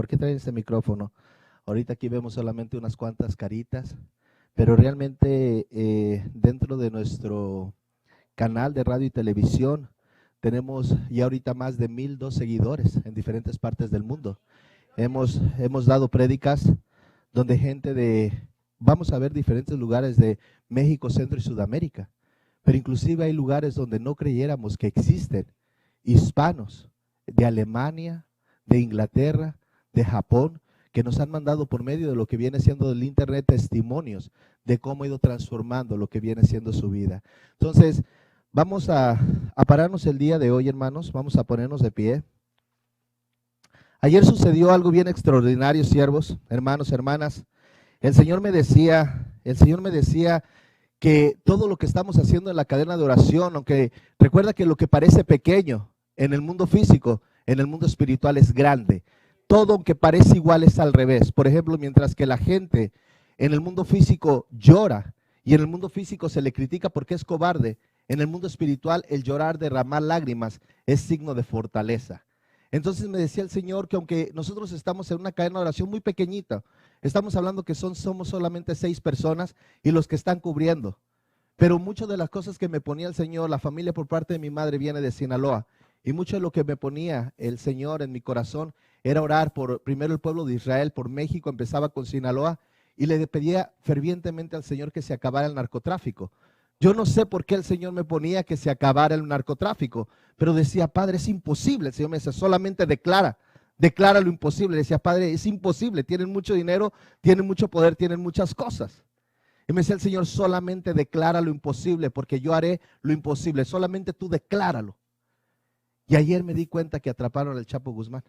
¿Por qué traen ese micrófono? Ahorita aquí vemos solamente unas cuantas caritas, pero realmente dentro de nuestro canal de radio y televisión tenemos ya ahorita más de 1,002 seguidores en diferentes partes del mundo. Hemos dado prédicas donde vamos a ver diferentes lugares de México, Centro y Sudamérica, pero inclusive hay lugares donde no creyéramos que existen hispanos de Alemania, de Inglaterra, de Japón, que nos han mandado por medio de lo que viene siendo el internet testimonios de cómo ha ido transformando lo que viene siendo su vida. Entonces, vamos a pararnos el día de hoy, hermanos, vamos a ponernos de pie. Ayer sucedió algo bien extraordinario, siervos, hermanos, hermanas. El Señor me decía que todo lo que estamos haciendo en la cadena de oración, aunque recuerda que lo que parece pequeño en el mundo físico, en el mundo espiritual es grande. Todo aunque parece igual es al revés. Por ejemplo, mientras que la gente en el mundo físico llora y en el mundo físico se le critica porque es cobarde, en el mundo espiritual el llorar, derramar lágrimas es signo de fortaleza. Entonces me decía el Señor que aunque nosotros estamos en una cadena de oración muy pequeñita, estamos hablando que somos solamente 6 personas y los que están cubriendo. Pero muchas de las cosas que me ponía el Señor, la familia por parte de mi madre viene de Sinaloa. Y mucho de lo que me ponía el Señor en mi corazón era orar por primero el pueblo de Israel, por México, empezaba con Sinaloa. Y le pedía fervientemente al Señor que se acabara el narcotráfico. Yo no sé por qué el Señor me ponía que se acabara el narcotráfico, pero decía, Padre, es imposible. El Señor me decía, solamente declara lo imposible. Decía, Padre, es imposible, tienen mucho dinero, tienen mucho poder, tienen muchas cosas. Y me decía el Señor, solamente declara lo imposible, porque yo haré lo imposible, solamente tú decláralo. Y ayer me di cuenta que atraparon al Chapo Guzmán,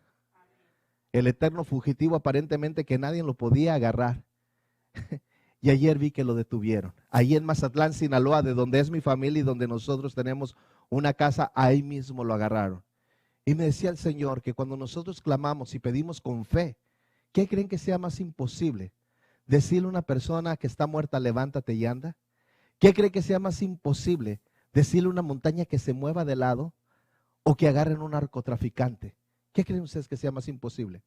el eterno fugitivo aparentemente que nadie lo podía agarrar. Y ayer vi que lo detuvieron. Ahí en Mazatlán, Sinaloa, de donde es mi familia y donde nosotros tenemos una casa, ahí mismo lo agarraron. Y me decía el Señor que cuando nosotros clamamos y pedimos con fe, ¿qué creen que sea más imposible? Decirle a una persona que está muerta, levántate y anda. ¿Qué cree que sea más imposible? Decirle a una montaña que se mueva de lado o que agarren un narcotraficante. ¿Qué creen ustedes que sea más imposible?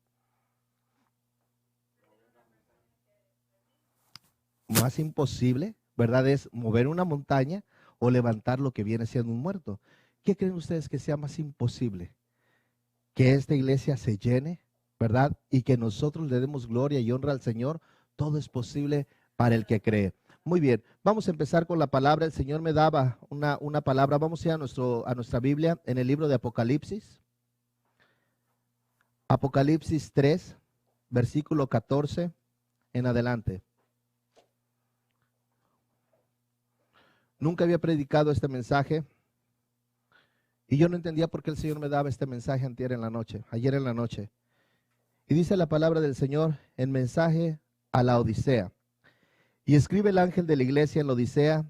Más imposible, ¿verdad? Es mover una montaña o levantar lo que viene siendo un muerto. ¿Qué creen ustedes que sea más imposible? Que esta iglesia se llene, ¿verdad? Y que nosotros le demos gloria y honra al Señor. Todo es posible para el que cree. Muy bien, vamos a empezar con la palabra. El Señor me daba una palabra. Vamos a ir a nuestra Biblia en el libro de Apocalipsis. Apocalipsis 3, versículo 14 en adelante. Nunca había predicado este mensaje y yo no entendía por qué el Señor me daba este mensaje ayer en la noche. Y dice la palabra del Señor en mensaje a la Odisea. Y escribe el ángel de la iglesia en la Odisea,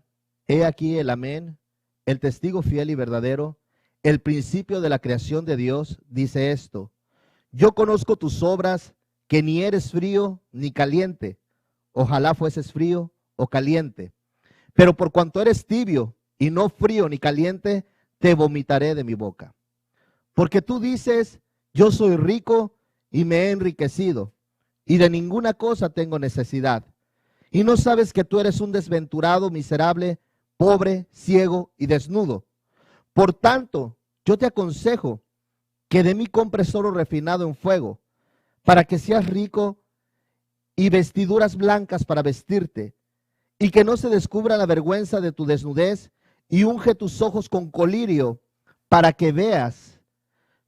he aquí el amén, el testigo fiel y verdadero, el principio de la creación de Dios, dice esto: yo conozco tus obras, que ni eres frío ni caliente. Ojalá fueses frío o caliente. Pero por cuanto eres tibio y no frío ni caliente, te vomitaré de mi boca. Porque tú dices, yo soy rico y me he enriquecido, y de ninguna cosa tengo necesidad. Y no sabes que tú eres un desventurado, miserable, pobre, ciego y desnudo. Por tanto, yo te aconsejo que de mí compres oro refinado en fuego, para que seas rico, y vestiduras blancas para vestirte, y que no se descubra la vergüenza de tu desnudez, y unge tus ojos con colirio, para que veas.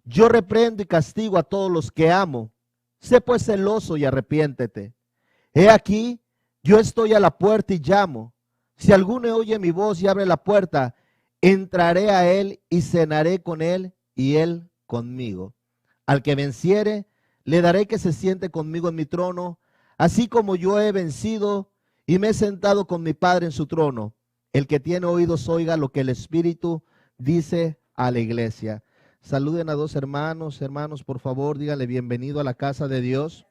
Yo reprendo y castigo a todos los que amo. Sé pues celoso y arrepiéntete. He aquí, yo estoy a la puerta y llamo. Si alguno oye mi voz y abre la puerta, entraré a él y cenaré con él y él conmigo. Al que venciere, le daré que se siente conmigo en mi trono, así como yo he vencido y me he sentado con mi Padre en su trono. El que tiene oídos oiga lo que el Espíritu dice a la iglesia. Saluden a 2 hermanos. Hermanos, por favor, díganle bienvenido a la casa de Dios.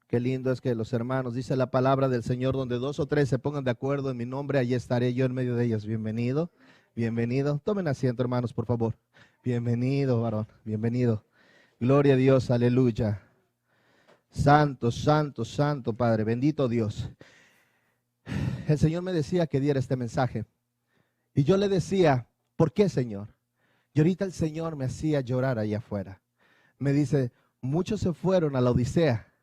Qué lindo es que los hermanos, dice la palabra del Señor, donde 2 o 3 se pongan de acuerdo en mi nombre, allí estaré yo en medio de ellos. Bienvenido. Bienvenido. Tomen asiento, hermanos, por favor. Bienvenido, varón. Bienvenido. Gloria a Dios, aleluya. Santo, santo, santo, Padre. Bendito Dios. El Señor me decía que diera este mensaje. Y yo le decía, ¿por qué, Señor? Y ahorita el Señor me hacía llorar allá afuera. Me dice, muchos se fueron a la Odisea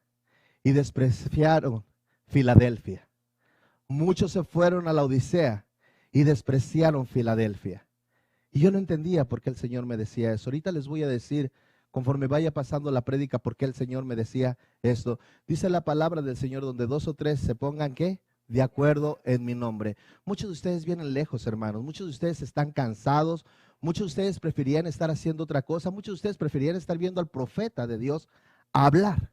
y despreciaron Filadelfia. Muchos se fueron a la Odisea y despreciaron Filadelfia. Y yo no entendía por qué el Señor me decía eso. Ahorita les voy a decir, conforme vaya pasando la prédica, por qué el Señor me decía esto. Dice la palabra del Señor, donde 2 o 3 se pongan, ¿qué? De acuerdo en mi nombre. Muchos de ustedes vienen lejos, hermanos. Muchos de ustedes están cansados. Muchos de ustedes preferían estar haciendo otra cosa. Muchos de ustedes preferían estar viendo al profeta de Dios hablar.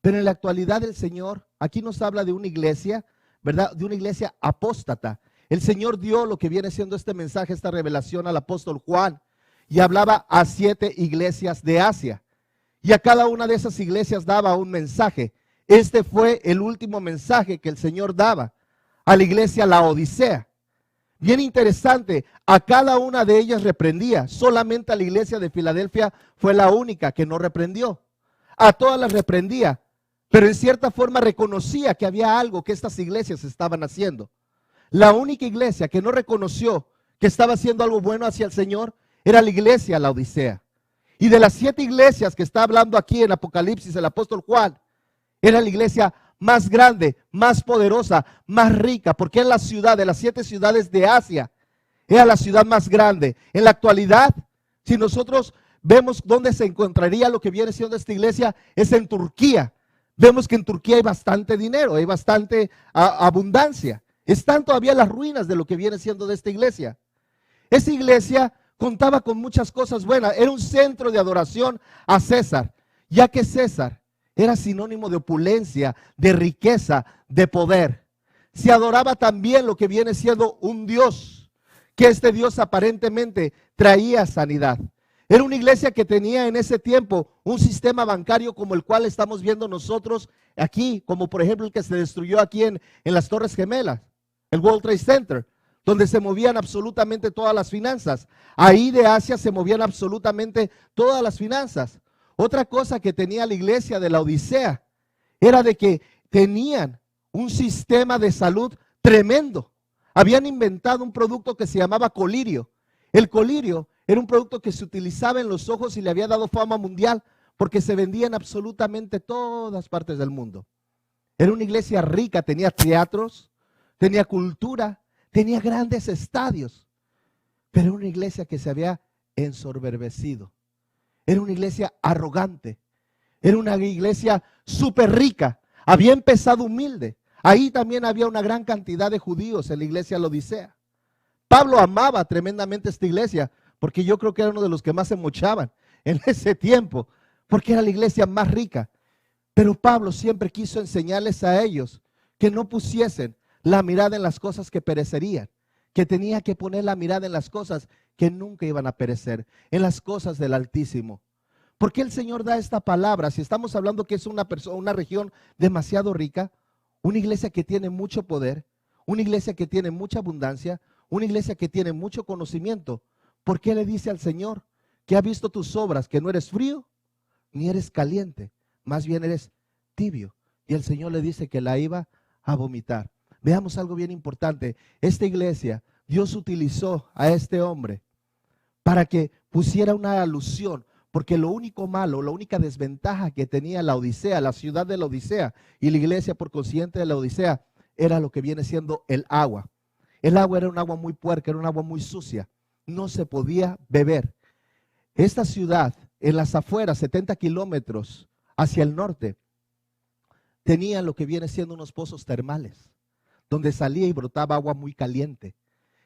Pero en la actualidad el Señor, aquí nos habla de una iglesia, ¿verdad? De una iglesia apóstata. El Señor dio lo que viene siendo este mensaje, esta revelación al apóstol Juan, y hablaba a 7 iglesias de Asia. Y a cada una de esas iglesias daba un mensaje. Este fue el último mensaje que el Señor daba a la iglesia La Odisea. Bien interesante, a cada una de ellas reprendía. Solamente a la iglesia de Filadelfia fue la única que no reprendió. A todas las reprendía, pero en cierta forma reconocía que había algo que estas iglesias estaban haciendo. La única iglesia que no reconoció que estaba haciendo algo bueno hacia el Señor era la iglesia La Odisea. Y de las 7 iglesias que está hablando aquí en Apocalipsis el apóstol Juan, era la iglesia más grande, más poderosa, más rica, porque es la ciudad de las 7 ciudades de Asia. Era la ciudad más grande. En la actualidad, si nosotros vemos dónde se encontraría lo que viene siendo esta iglesia, es en Turquía. Vemos que en Turquía hay bastante dinero, hay bastante abundancia. Están todavía las ruinas de lo que viene siendo de esta iglesia. Esa iglesia contaba con muchas cosas buenas. Era un centro de adoración a César, ya que César era sinónimo de opulencia, de riqueza, de poder. Se adoraba también lo que viene siendo un Dios, que este Dios aparentemente traía sanidad. Era una iglesia que tenía en ese tiempo un sistema bancario como el cual estamos viendo nosotros aquí, como por ejemplo el que se destruyó aquí en las Torres Gemelas, el World Trade Center, donde se movían absolutamente todas las finanzas. Ahí de Asia se movían absolutamente todas las finanzas. Otra cosa que tenía la iglesia de la Odisea era de que tenían un sistema de salud tremendo. Habían inventado un producto que se llamaba colirio. El colirio era un producto que se utilizaba en los ojos y le había dado fama mundial porque se vendía en absolutamente todas partes del mundo. Era una iglesia rica, tenía teatros, tenía cultura, tenía grandes estadios, pero era una iglesia que se había ensoberbecido. Era una iglesia arrogante, era una iglesia súper rica, había empezado humilde. Ahí también había una gran cantidad de judíos en la iglesia de la Odisea. Pablo amaba tremendamente esta iglesia, porque yo creo que era uno de los que más se mochaban en ese tiempo, porque era la iglesia más rica. Pero Pablo siempre quiso enseñarles a ellos que no pusiesen la mirada en las cosas que perecerían, que tenía que poner la mirada en las cosas que nunca iban a perecer, en las cosas del Altísimo. ¿Por qué el Señor da esta palabra? Si estamos hablando que es una región demasiado rica, una iglesia que tiene mucho poder, una iglesia que tiene mucha abundancia, una iglesia que tiene mucho conocimiento, ¿por qué le dice al Señor que ha visto tus obras, que no eres frío ni eres caliente, más bien eres tibio? Y el Señor le dice que la iba a vomitar. Veamos algo bien importante. Esta iglesia, Dios utilizó a este hombre para que pusiera una alusión, porque lo único malo, la única desventaja que tenía la Odisea, la ciudad de la Odisea y la iglesia por consiguiente de la Odisea, era lo que viene siendo el agua. El agua era un agua muy puerca, era un agua muy sucia, no se podía beber. Esta ciudad, en las afueras, 70 kilómetros hacia el norte, tenía lo que viene siendo unos pozos termales, donde salía y brotaba agua muy caliente,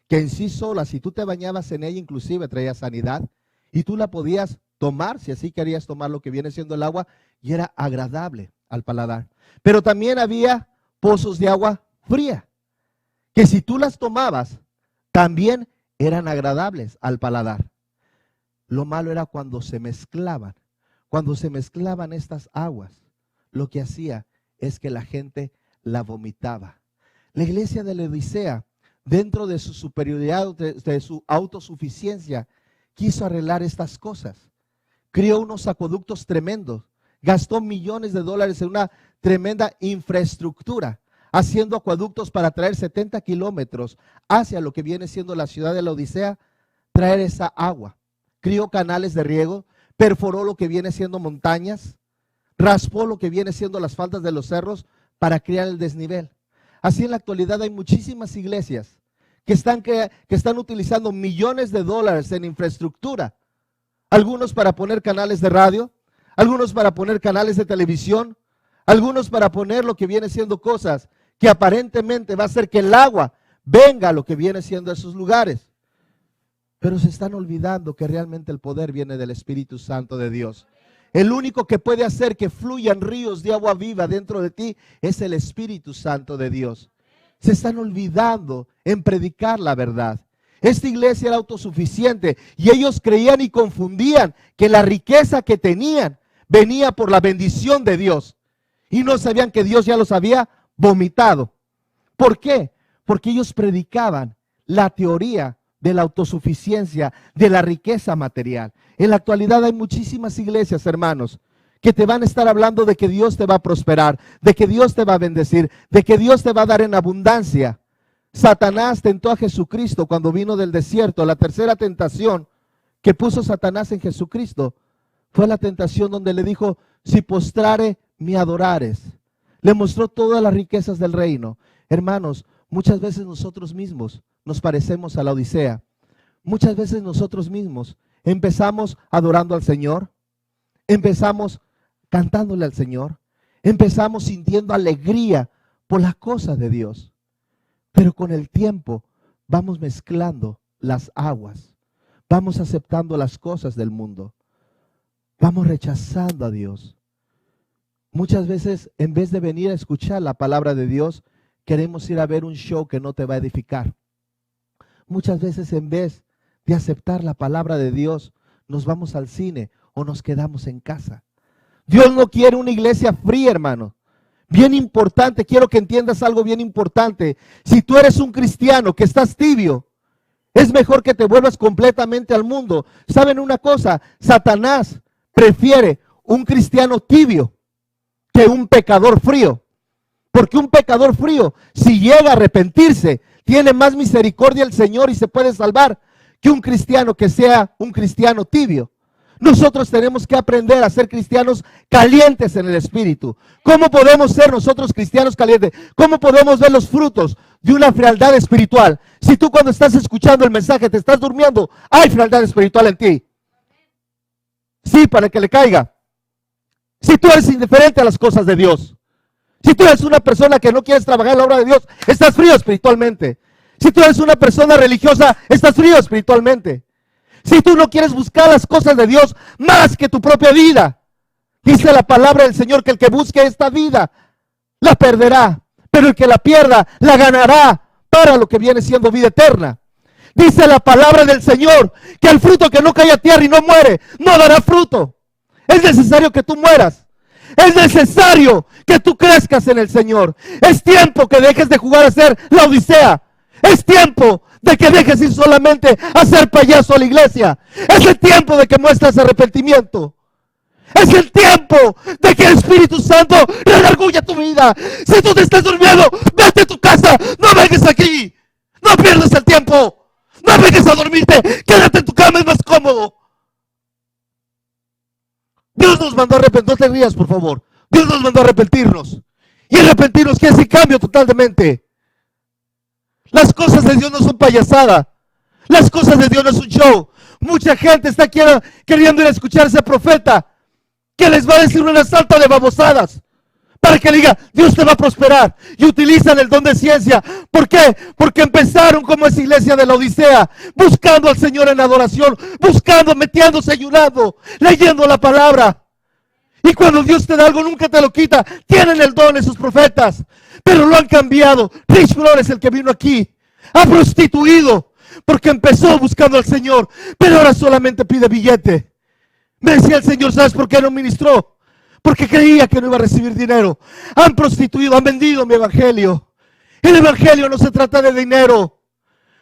que en sí sola, si tú te bañabas en ella, inclusive traía sanidad, y tú la podías tomar, si así querías tomar lo que viene siendo el agua, y era agradable al paladar. Pero también había pozos de agua fría, que si tú las tomabas, también eran agradables al paladar. Lo malo era cuando se mezclaban. Cuando se mezclaban estas aguas, lo que hacía es que la gente la vomitaba. La iglesia de la Odisea dentro de su superioridad, de su autosuficiencia, quiso arreglar estas cosas. Creó unos acueductos tremendos, gastó millones de dólares en una tremenda infraestructura, haciendo acueductos para traer 70 kilómetros hacia lo que viene siendo la ciudad de la Odisea, traer esa agua. Crió canales de riego, perforó lo que viene siendo montañas, raspó lo que viene siendo las faldas de los cerros para crear el desnivel. Así en la actualidad hay muchísimas iglesias que están utilizando millones de dólares en infraestructura. Algunos para poner canales de radio, algunos para poner canales de televisión, algunos para poner lo que viene siendo cosas que aparentemente va a hacer que el agua venga a lo que viene siendo esos lugares. Pero se están olvidando que realmente el poder viene del Espíritu Santo de Dios. El único que puede hacer que fluyan ríos de agua viva dentro de ti es el Espíritu Santo de Dios. Se están olvidando en predicar la verdad. Esta iglesia era autosuficiente y ellos creían y confundían que la riqueza que tenían venía por la bendición de Dios. Y no sabían que Dios ya los había vomitado. ¿Por qué? Porque ellos predicaban la teoría de la autosuficiencia, de la riqueza material. En la actualidad hay muchísimas iglesias, hermanos, que te van a estar hablando de que Dios te va a prosperar, de que Dios te va a bendecir, de que Dios te va a dar en abundancia. Satanás tentó a Jesucristo cuando vino del desierto. La tercera tentación que puso Satanás en Jesucristo fue la tentación donde le dijo, si postrare, me adorares. Le mostró todas las riquezas del reino. Hermanos, muchas veces nosotros mismos nos parecemos a la Odisea. Muchas veces nosotros mismos empezamos adorando al Señor, empezamos cantándole al Señor, empezamos sintiendo alegría por las cosas de Dios. Pero con el tiempo vamos mezclando las aguas, vamos aceptando las cosas del mundo, vamos rechazando a Dios. Muchas veces, en vez de venir a escuchar la palabra de Dios, queremos ir a ver un show que no te va a edificar. Muchas veces, en vez de aceptar la palabra de Dios, nos vamos al cine o nos quedamos en casa. Dios no quiere una iglesia fría, hermano. Bien importante, quiero que entiendas algo bien importante. Si tú eres un cristiano que estás tibio, es mejor que te vuelvas completamente al mundo. ¿Saben una cosa? Satanás prefiere un cristiano tibio que un pecador frío. Porque un pecador frío, si llega a arrepentirse, tiene más misericordia el Señor y se puede salvar que un cristiano que sea un cristiano tibio. Nosotros tenemos que aprender a ser cristianos calientes en el espíritu. ¿Cómo podemos ser nosotros cristianos calientes? ¿Cómo podemos ver los frutos de una frialdad espiritual? Si tú cuando estás escuchando el mensaje te estás durmiendo, hay frialdad espiritual en ti. Sí, para que le caiga. Si tú eres indiferente a las cosas de Dios, si tú eres una persona que no quieres trabajar en la obra de Dios, estás frío espiritualmente. Si tú eres una persona religiosa, estás frío espiritualmente. Si tú no quieres buscar las cosas de Dios más que tu propia vida, dice la palabra del Señor que el que busque esta vida la perderá, pero el que la pierda la ganará para lo que viene siendo vida eterna. Dice la palabra del Señor que el fruto que no cae a tierra y no muere, no dará fruto. Es necesario que tú mueras. Es necesario que tú crezcas en el Señor. Es tiempo que dejes de jugar a ser la Odisea. Es tiempo de que dejes ir solamente a ser payaso a la iglesia. Es el tiempo de que muestres arrepentimiento. Es el tiempo de que el Espíritu Santo redarguya tu vida. Si tú te estás durmiendo, vete a tu casa. No vengas aquí. No pierdas el tiempo. No vengas a dormirte. Quédate en tu cama, es más cómodo. Dios nos mandó a arrepentirnos. No te rías, por favor. Dios nos mandó a arrepentirnos. Y arrepentirnos quiere decir cambio totalmente. Las cosas de Dios no son payasada. Las cosas de Dios no es un show. Mucha gente está queriendo ir a escuchar a ese profeta que les va a decir una salta de babosadas para que le diga, Dios te va a prosperar. Y utilizan el don de ciencia. ¿Por qué? Porque empezaron como esa iglesia de la Odisea, buscando al Señor en adoración, buscando, metiéndose, ayunando, leyendo la palabra. Y cuando Dios te da algo, nunca te lo quita. Tienen el don esos profetas, pero lo han cambiado. Rich Flores, el que vino aquí, ha prostituido, porque empezó buscando al Señor, pero ahora solamente pide billete. Me decía el Señor, ¿sabes por qué no ministró? Porque creía que no iba a recibir dinero. Han prostituido, han vendido mi evangelio. El evangelio no se trata de dinero.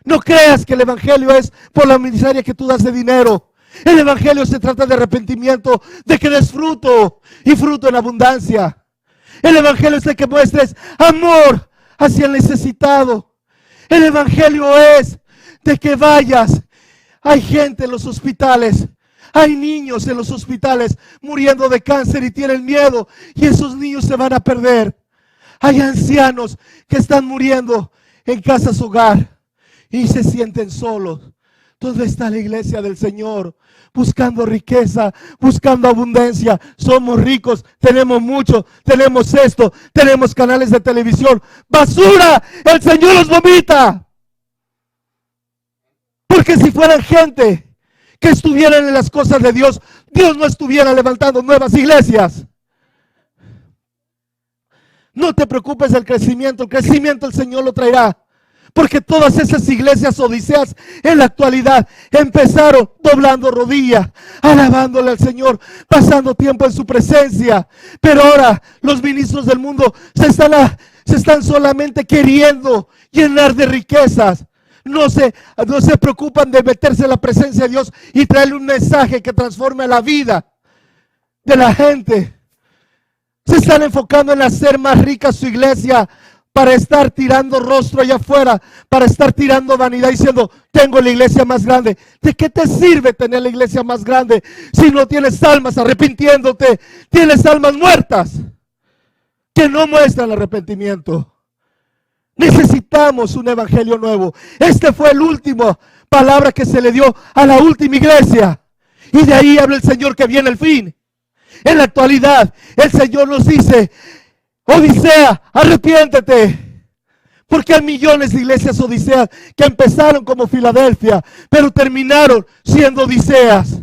No creas que el evangelio es por la miseria que tú das de dinero. El evangelio se trata de arrepentimiento, de que des fruto y fruto en abundancia. El evangelio es de que muestres amor hacia el necesitado. El evangelio es de que vayas. Hay gente en los hospitales, hay niños en los hospitales muriendo de cáncer y tienen miedo, y esos niños se van a perder. Hay ancianos que están muriendo en casas hogar y se sienten solos. ¿Dónde está la iglesia del Señor? Buscando riqueza, buscando abundancia. Somos ricos, tenemos mucho, tenemos esto, tenemos canales de televisión. ¡Basura! El Señor los vomita. Porque si fueran gente que estuvieran en las cosas de Dios, Dios no estuviera levantando nuevas iglesias. No te preocupes del crecimiento, el crecimiento el Señor lo traerá. Porque todas esas iglesias odiseas en la actualidad empezaron doblando rodillas, alabándole al Señor, pasando tiempo en su presencia. Pero ahora los ministros del mundo se están solamente queriendo llenar de riquezas. No se preocupan de meterse en la presencia de Dios y traerle un mensaje que transforme la vida de la gente. Se están enfocando en hacer más rica su iglesia para estar tirando rostro allá afuera, para estar tirando vanidad diciendo, tengo la iglesia más grande. ¿De qué te sirve tener la iglesia más grande si no tienes almas arrepintiéndote? Tienes almas muertas que no muestran arrepentimiento. Necesitamos un evangelio nuevo. Este fue el último palabra que se le dio a la última iglesia. Y de ahí habla el Señor que viene el fin. En la actualidad, el Señor nos dice, Odisea, arrepiéntete. Porque hay millones de iglesias odiseas que empezaron como Filadelfia, pero terminaron siendo odiseas.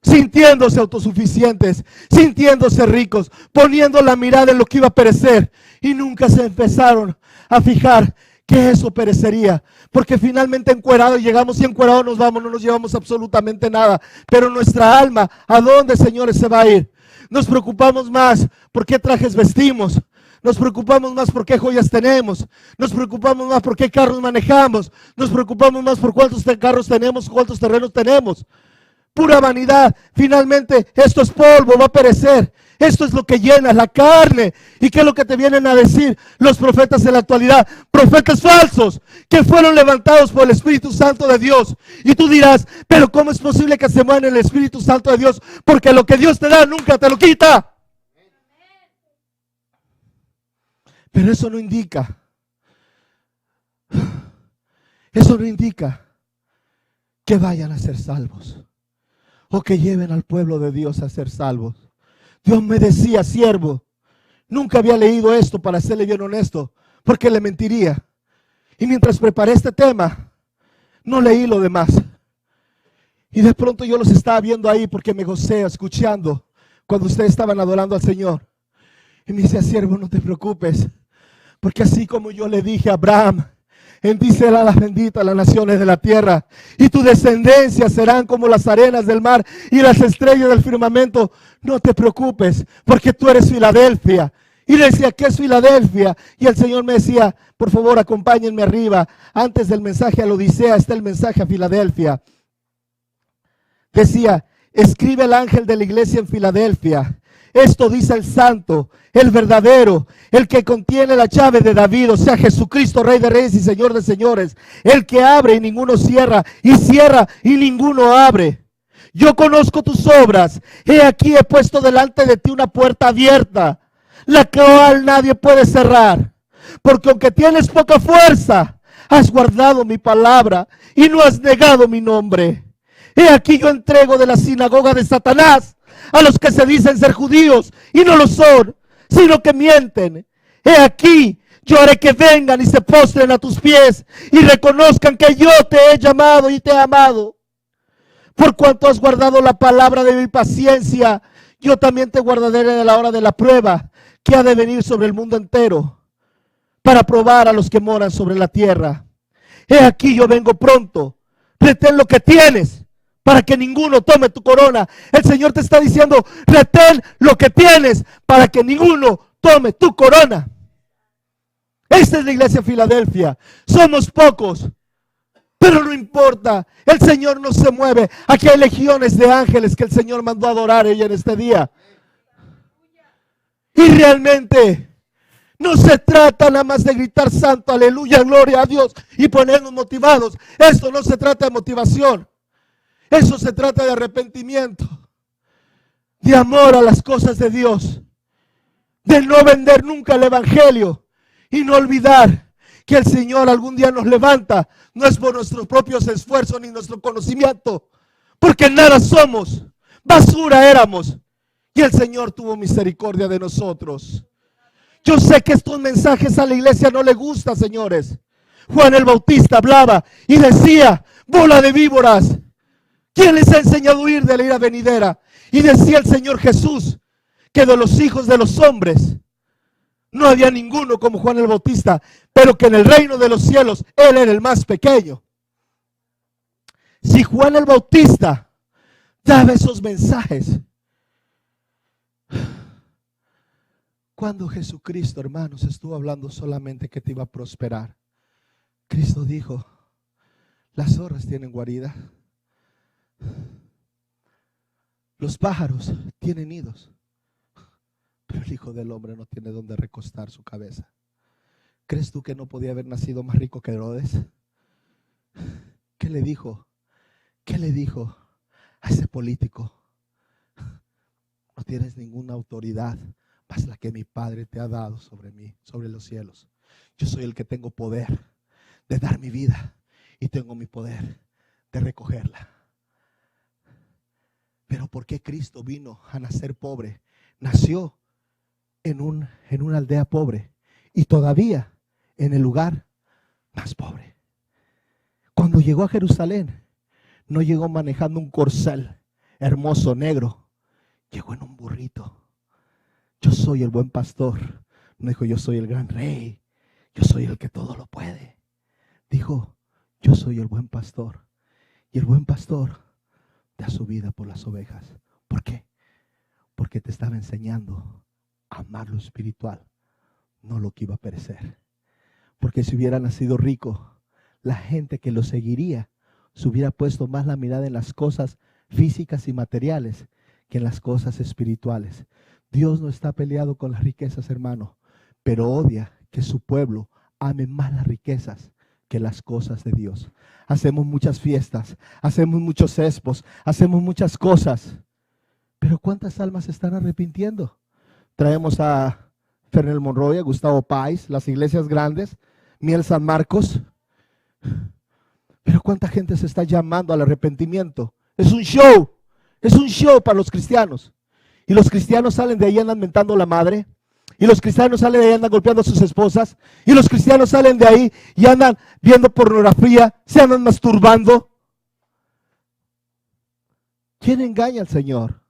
Sintiéndose autosuficientes, sintiéndose ricos, poniendo la mirada en lo que iba a perecer. Y nunca se empezaron a fijar que eso perecería. Porque finalmente encuerados llegamos y encuerados nos vamos, no nos llevamos absolutamente nada. Pero nuestra alma, ¿a dónde, señores, se va a ir? Nos preocupamos más por qué trajes vestimos. Nos preocupamos más por qué joyas tenemos. Nos preocupamos más por qué carros manejamos. Nos preocupamos más por cuántos carros tenemos, cuántos terrenos tenemos. Pura vanidad. Finalmente esto es polvo, va a perecer. Esto es lo que llena la carne. ¿Y qué es lo que te vienen a decir los profetas en la actualidad? Profetas falsos que fueron levantados por el Espíritu Santo de Dios. Y tú dirás, pero ¿cómo es posible que se mueva en el Espíritu Santo de Dios? Porque lo que Dios te da nunca te lo quita. Pero eso no indica que vayan a ser salvos o que lleven al pueblo de Dios a ser salvos. Dios me decía, siervo, nunca había leído esto, para serle bien honesto, porque le mentiría. Y mientras preparé este tema, no leí lo demás. Y de pronto yo los estaba viendo ahí porque me gocé escuchando cuando ustedes estaban adorando al Señor. Y me decía, siervo, no te preocupes, porque así como yo le dije a Abraham, en ti serán las benditas las naciones de la tierra, y tu descendencia serán como las arenas del mar y las estrellas del firmamento. No te preocupes, porque tú eres Filadelfia. Y le decía, ¿qué es Filadelfia? Y el Señor me decía, por favor, acompáñenme arriba. Antes del mensaje a la Odisea está el mensaje a Filadelfia. Decía, escribe el ángel de la iglesia en Filadelfia. Esto dice el santo, el verdadero, el que contiene la llave de David, o sea, Jesucristo, Rey de Reyes y Señor de Señores, el que abre y ninguno cierra, y cierra y ninguno abre. Yo conozco tus obras, he aquí he puesto delante de ti una puerta abierta, la cual nadie puede cerrar, porque aunque tienes poca fuerza, has guardado mi palabra y no has negado mi nombre. He aquí yo entrego de la sinagoga de Satanás a los que se dicen ser judíos y no lo son, sino que mienten. He aquí, yo haré que vengan y se postren a tus pies y reconozcan que yo te he llamado y te he amado. Por cuanto has guardado la palabra de mi paciencia, yo también te guardaré en la hora de la prueba que ha de venir sobre el mundo entero, para probar a los que moran sobre la tierra. He aquí yo vengo pronto, retén lo que tienes, para que ninguno tome tu corona. El Señor te está diciendo, retén lo que tienes, para que ninguno tome tu corona. Esta es la iglesia de Filadelfia. Somos pocos, Pero no importa, el Señor no se mueve. Aquí hay legiones de ángeles que el Señor mandó a adorar a ella en este día. Y realmente no se trata nada más de gritar santo, aleluya, gloria a Dios y ponernos motivados. Esto no se trata de motivación. Eso se trata de arrepentimiento, de amor a las cosas de Dios, de no vender nunca el evangelio y no olvidar que el Señor algún día nos levanta. No es por nuestros propios esfuerzos ni nuestro conocimiento, porque nada somos, basura éramos, y el Señor tuvo misericordia de nosotros. Yo sé que estos mensajes a la iglesia no le gustan, señores. Juan el Bautista hablaba y decía: bola de víboras, ¿quién les ha enseñado a huir de la ira venidera? Y decía el Señor Jesús que de los hijos de los hombres no había ninguno como Juan el Bautista, pero que en el reino de los cielos él era el más pequeño. Si Juan el Bautista daba esos mensajes, cuando Jesucristo, hermanos, estuvo hablando solamente que te iba a prosperar, Cristo dijo: las zorras tienen guarida, los pájaros tienen nidos, pero el Hijo del Hombre no tiene donde recostar su cabeza. ¿Crees tú que no podía haber nacido más rico que Herodes? ¿Qué le dijo? ¿Qué le dijo a ese político? No tienes ninguna autoridad más la que mi Padre te ha dado sobre mí, sobre los cielos. Yo soy el que tengo poder de dar mi vida y tengo mi poder de recogerla. Pero ¿por qué Cristo vino a nacer pobre? Nació en una aldea pobre y todavía en el lugar más pobre. Cuando llegó a Jerusalén, no llegó manejando un corcel hermoso negro, llegó en un burrito. Yo soy el buen pastor. No dijo: yo soy el gran rey, yo soy el que todo lo puede. Dijo: yo soy el buen pastor, y el buen pastor da su vida por las ovejas. ¿Por qué? Porque te estaba enseñando a amar lo espiritual, no lo que iba a perecer. Porque si hubiera nacido rico, la gente que lo seguiría se hubiera puesto más la mirada en las cosas físicas y materiales que en las cosas espirituales. Dios no está peleado con las riquezas, hermano, pero odia que su pueblo ame más las riquezas que las cosas de Dios. Hacemos muchas fiestas, hacemos muchos expos, hacemos muchas cosas, pero ¿cuántas almas se están arrepintiendo? Traemos a Fernel Monroy, a Gustavo Páez, las iglesias grandes, Miel San Marcos, pero ¿cuánta gente se está llamando al arrepentimiento? Es un show para los cristianos. Y los cristianos salen de ahí y andan mentando la madre. Y los cristianos salen de ahí y andan golpeando a sus esposas. Y los cristianos salen de ahí y andan viendo pornografía, se andan masturbando. ¿Quién engaña al Señor?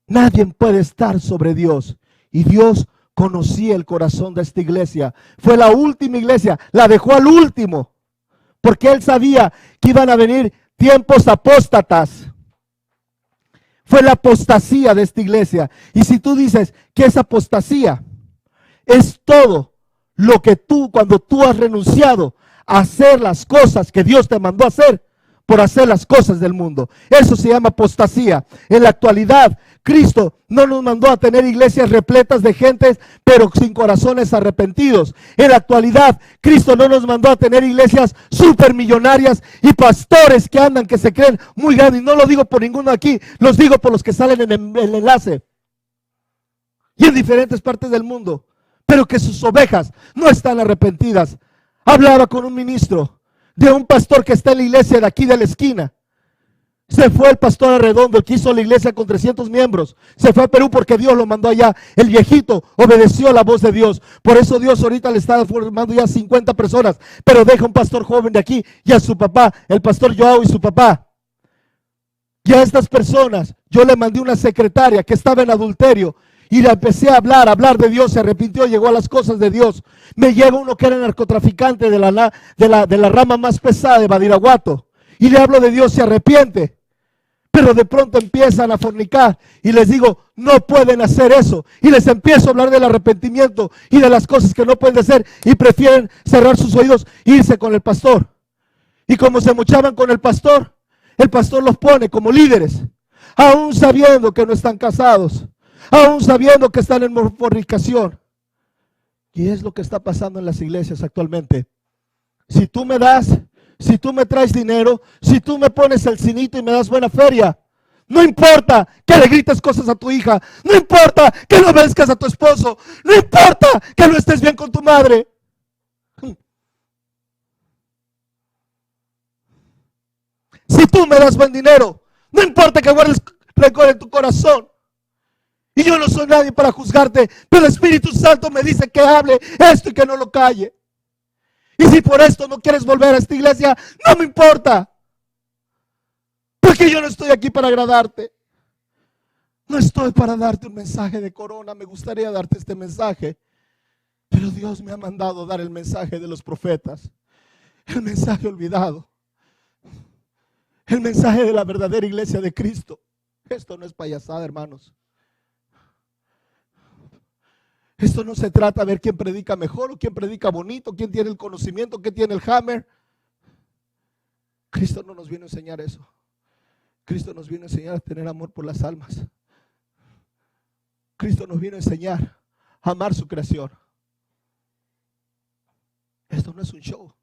Nadie puede estar sobre Dios. Y Dios conocía el corazón de esta iglesia. Fue la última iglesia, la dejó al último. Porque Él sabía que iban a venir tiempos apóstatas. Fue la apostasía de esta iglesia. Y si tú dices que es apostasía, es todo lo que tú, cuando tú has renunciado a hacer las cosas que Dios te mandó a hacer, por hacer las cosas del mundo. Eso se llama apostasía. En la actualidad, Cristo no nos mandó a tener iglesias repletas de gentes, pero sin corazones arrepentidos. En la actualidad, Cristo no nos mandó a tener iglesias supermillonarias y pastores que andan, que se creen muy grandes. Y no lo digo por ninguno aquí, los digo por los que salen en el enlace y en diferentes partes del mundo, pero que sus ovejas no están arrepentidas. Hablaba con un ministro de un pastor que está en la iglesia de aquí de la esquina. Se fue el pastor Arredondo, el que hizo la iglesia con 300 miembros. Se fue a Perú porque Dios lo mandó allá. El viejito obedeció a la voz de Dios. Por eso Dios ahorita le está formando ya 50 personas. Pero deja un pastor joven de aquí y a su papá, el pastor Joao y su papá. Y a estas personas yo le mandé una secretaria que estaba en adulterio. Y le empecé a hablar de Dios, se arrepintió, llegó a las cosas de Dios. Me llega uno que era narcotraficante de la rama más pesada de Badiraguato. Y le hablo de Dios, se arrepiente. Pero de pronto empiezan a fornicar. Y les digo, no pueden hacer eso. Y les empiezo a hablar del arrepentimiento y de las cosas que no pueden hacer. Y prefieren cerrar sus oídos e irse con el pastor. Y como se mochaban con el pastor los pone como líderes, aún sabiendo que no están casados, aún sabiendo que están en fornicación. Y es lo que está pasando en las iglesias actualmente. Si tú me das, si tú me traes dinero, si tú me pones el cinito y me das buena feria, no importa que le grites cosas a tu hija, no importa que no obedezcas a tu esposo, no importa que no estés bien con tu madre. Si tú me das buen dinero, no importa que guardes rencor en tu corazón. Y yo no soy nadie para juzgarte, pero el Espíritu Santo me dice que hable esto y que no lo calle. Y si por esto no quieres volver a esta iglesia, no me importa. Porque yo no estoy aquí para agradarte. No estoy para darte un mensaje de corona. Me gustaría darte este mensaje. Pero Dios me ha mandado dar el mensaje de los profetas. El mensaje olvidado. El mensaje de la verdadera iglesia de Cristo. Esto no es payasada, hermanos. Esto no se trata de ver quién predica mejor o quién predica bonito, quién tiene el conocimiento, quién tiene el hammer. Cristo no nos vino a enseñar eso. Cristo nos vino a enseñar a tener amor por las almas. Cristo nos vino a enseñar a amar su creación. Esto no es un show.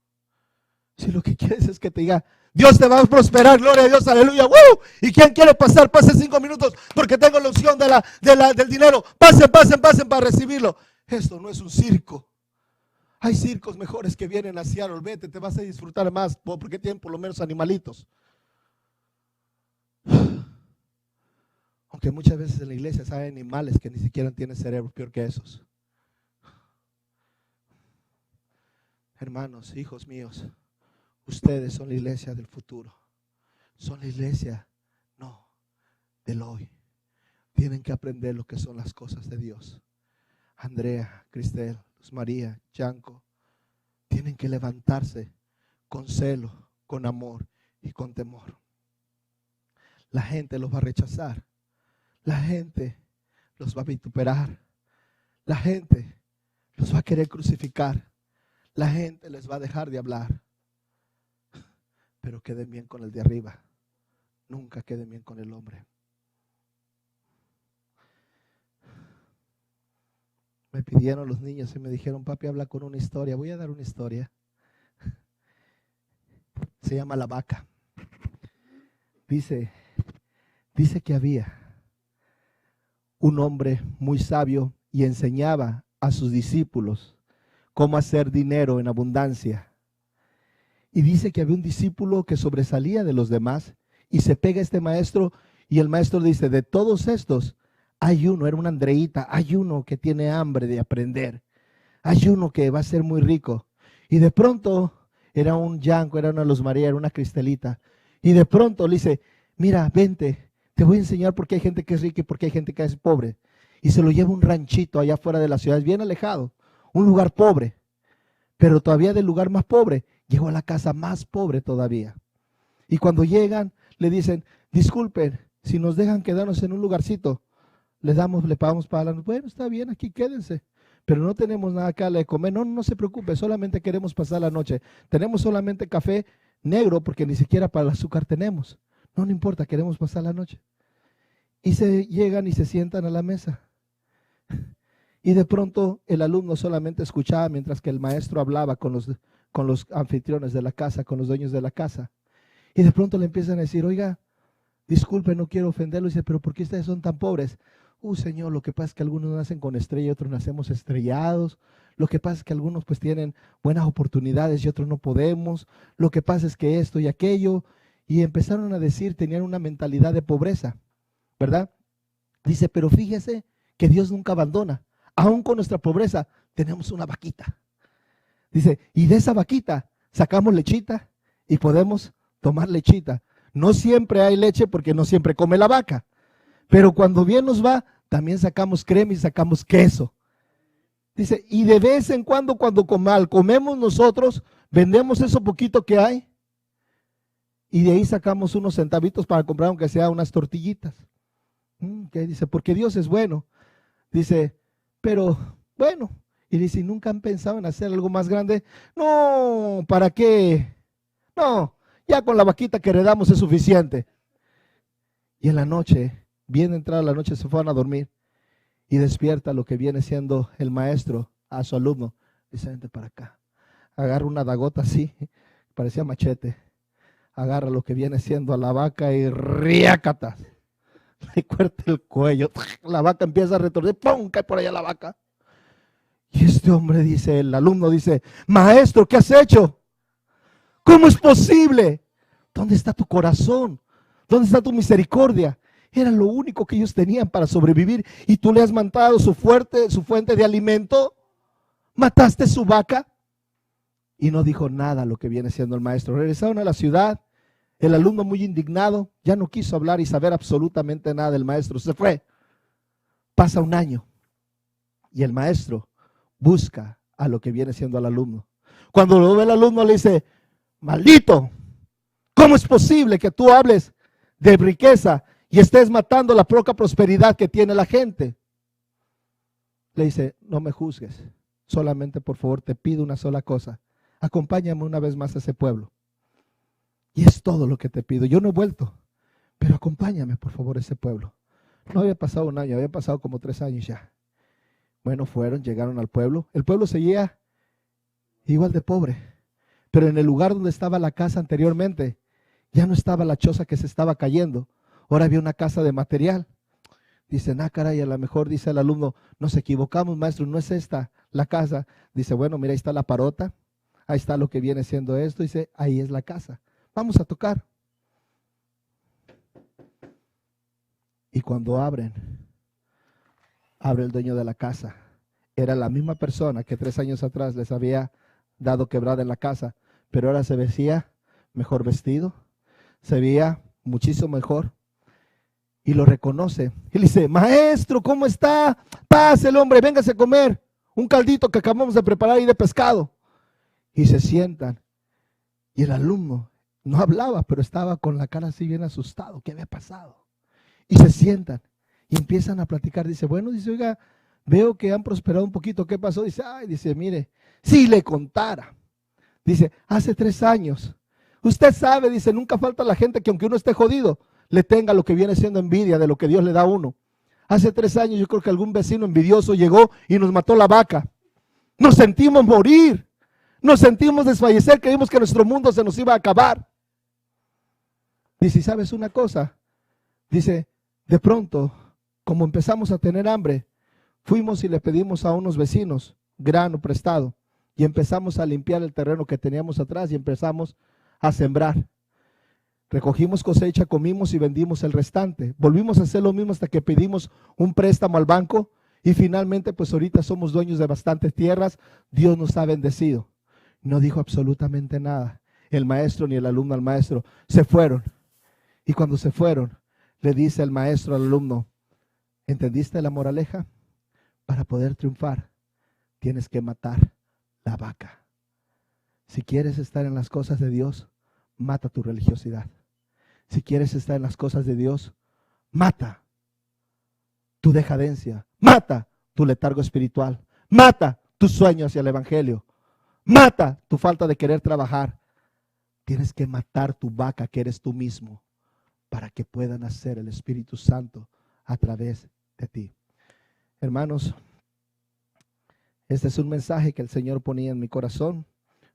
Si lo que quieres es que te diga, Dios te va a prosperar, gloria a Dios, aleluya. ¡Woo! ¿Y quién quiere pasar? Pase 5 minutos porque tengo la opción del dinero. Pasen para recibirlo. Esto no es un circo. Hay circos mejores que vienen a Seattle. Vete, te vas a disfrutar más porque tienen por lo menos animalitos. Aunque muchas veces en la iglesia hay animales que ni siquiera tienen cerebro, peor que esos. Hermanos, hijos míos, ustedes son la iglesia del futuro. Son la iglesia, no, del hoy. Tienen que aprender lo que son las cosas de Dios. Andrea, Cristel, Luz María, Chanco, tienen que levantarse con celo, con amor y con temor. La gente los va a rechazar. La gente los va a vituperar. La gente los va a querer crucificar. La gente les va a dejar de hablar. Pero queden bien con el de arriba. Nunca queden bien con el hombre. Me pidieron los niños y me dijeron, papi, habla con una historia. Voy a dar una historia. Se llama La Vaca. Dice que había un hombre muy sabio y enseñaba a sus discípulos cómo hacer dinero en abundancia. Y dice que había un discípulo que sobresalía de los demás y se pega a este maestro y el maestro dice, de todos estos hay uno, era una Andreita, hay uno que tiene hambre de aprender, hay uno que va a ser muy rico. Y de pronto era un Yanko, era una Luz María, era una Cristelita. Y de pronto le dice, mira, vente, te voy a enseñar por qué hay gente que es rica y por qué hay gente que es pobre. Y se lo lleva a un ranchito allá afuera de la ciudad, bien alejado, un lugar pobre. Pero todavía del lugar más pobre, llegó a la casa más pobre todavía. Y cuando llegan, le dicen, disculpen, si nos dejan quedarnos en un lugarcito, le pagamos para la noche. Bueno, está bien, aquí quédense. Pero no tenemos nada acá de comer. No se preocupe, solamente queremos pasar la noche. Tenemos solamente café negro porque ni siquiera para el azúcar tenemos. No importa, queremos pasar la noche. Y se llegan y se sientan a la mesa. Y de pronto el alumno solamente escuchaba mientras que el maestro hablaba con los anfitriones de la casa, con los dueños de la casa. Y de pronto le empiezan a decir, oiga, disculpe, no quiero ofenderlo. Y dice, pero ¿por qué ustedes son tan pobres? Señor, lo que pasa es que algunos nacen con estrella y otros nacemos estrellados. Lo que pasa es que algunos pues tienen buenas oportunidades y otros no podemos. Lo que pasa es que esto y aquello. Y empezaron a decir, tenían una mentalidad de pobreza, ¿verdad? Dice, pero fíjese que Dios nunca abandona. Aún con nuestra pobreza tenemos una vaquita. Dice, y de esa vaquita sacamos lechita y podemos tomar lechita. No siempre hay leche porque no siempre come la vaca. Pero cuando bien nos va, también sacamos crema y sacamos queso. Dice, y de vez en cuando comemos nosotros, vendemos eso poquito que hay. Y de ahí sacamos unos centavitos para comprar aunque sea unas tortillitas. ¿Qué dice? Porque Dios es bueno. Dice, pero bueno. Y dice, ¿nunca han pensado en hacer algo más grande? No, ¿para qué? No, ya con la vaquita que heredamos es suficiente. Y en la noche, bien entrada la noche, se fueron a dormir. Y despierta lo que viene siendo el maestro a su alumno. Dice, vente para acá. Agarra una dagota así, parecía machete. Agarra lo que viene siendo a la vaca y riácatas. Le corta el cuello. La vaca empieza a retorcer. ¡Pum! Cae por allá la vaca. Y este hombre dice, el alumno dice, maestro, ¿qué has hecho? ¿Cómo es posible? ¿Dónde está tu corazón? ¿Dónde está tu misericordia? Era lo único que ellos tenían para sobrevivir y tú le has matado su fuente de alimento. ¿Mataste su vaca? Y no dijo nada lo que viene siendo el maestro. Regresaron a la ciudad. El alumno, muy indignado, ya no quiso hablar y saber absolutamente nada del maestro. Se fue. Pasa un año y el maestro busca a lo que viene siendo al alumno. Cuando lo ve el alumno le dice, maldito, ¿cómo es posible que tú hables de riqueza y estés matando la poca prosperidad que tiene la gente? Le dice, no me juzgues, solamente por favor te pido una sola cosa, acompáñame una vez más a ese pueblo. Y es todo lo que te pido, yo no he vuelto, pero acompáñame por favor a ese pueblo. No había pasado un año, había pasado como 3 años ya. Bueno, llegaron al pueblo, el pueblo seguía igual de pobre, pero en el lugar donde estaba la casa anteriormente, ya no estaba la choza que se estaba cayendo, ahora había una casa de material. Dicen, caray, a lo mejor, dice el alumno, nos equivocamos, maestro, no es esta la casa. Dice, bueno, mira, ahí está la parota, ahí está lo que viene siendo esto. Dice, ahí es la casa, vamos a tocar. Y cuando abre el dueño de la casa. Era la misma persona que 3 años atrás les había dado quebrada en la casa, pero ahora se vestía mejor vestido, se veía muchísimo mejor. Y lo reconoce. Y le dice, maestro, ¿cómo está? Pase el hombre, véngase a comer un caldito que acabamos de preparar ahí de pescado. Y se sientan. Y el alumno no hablaba, pero estaba con la cara así bien asustado. ¿Qué había pasado? Y se sientan y empiezan a platicar. Dice, bueno, dice, oiga, veo que han prosperado un poquito. ¿Qué pasó? Dice, dice, mire, si le contara. Dice, hace 3 años. Usted sabe, dice, nunca falta la gente que aunque uno esté jodido, le tenga lo que viene siendo envidia de lo que Dios le da a uno. Hace 3 años yo creo que algún vecino envidioso llegó y nos mató la vaca. Nos sentimos morir. Nos sentimos desfallecer. Creímos que nuestro mundo se nos iba a acabar. Dice, ¿sabes una cosa? Dice, de pronto, como empezamos a tener hambre, fuimos y le pedimos a unos vecinos grano prestado y empezamos a limpiar el terreno que teníamos atrás y empezamos a sembrar. Recogimos cosecha, comimos y vendimos el restante. Volvimos a hacer lo mismo hasta que pedimos un préstamo al banco y finalmente pues ahorita somos dueños de bastantes tierras. Dios nos ha bendecido. No dijo absolutamente nada. El maestro ni el alumno al maestro se fueron. Y cuando se fueron, le dice el maestro al alumno, ¿entendiste la moraleja? Para poder triunfar, tienes que matar la vaca. Si quieres estar en las cosas de Dios, mata tu religiosidad. Si quieres estar en las cosas de Dios, mata tu decadencia, mata tu letargo espiritual, mata tu sueño hacia el evangelio, mata tu falta de querer trabajar. Tienes que matar tu vaca que eres tú mismo para que pueda nacer el Espíritu Santo a través de ti. Hermanos, este es un mensaje que el Señor ponía en mi corazón.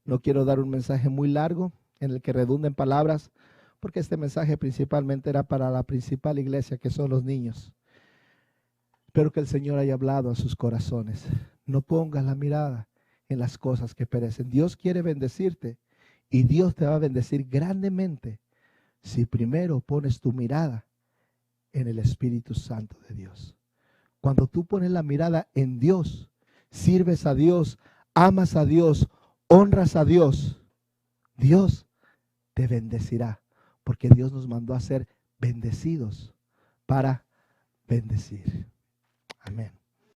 No quiero dar un mensaje muy largo en el que redunden palabras, porque este mensaje principalmente era para la principal iglesia, que son los niños. Espero que el Señor haya hablado a sus corazones. No pongas la mirada en las cosas que perecen. Dios quiere bendecirte y Dios te va a bendecir grandemente si primero pones tu mirada en el Espíritu Santo de Dios. Cuando tú pones la mirada en Dios, sirves a Dios, amas a Dios, honras a Dios, Dios te bendecirá, porque Dios nos mandó a ser bendecidos para bendecir. Amén.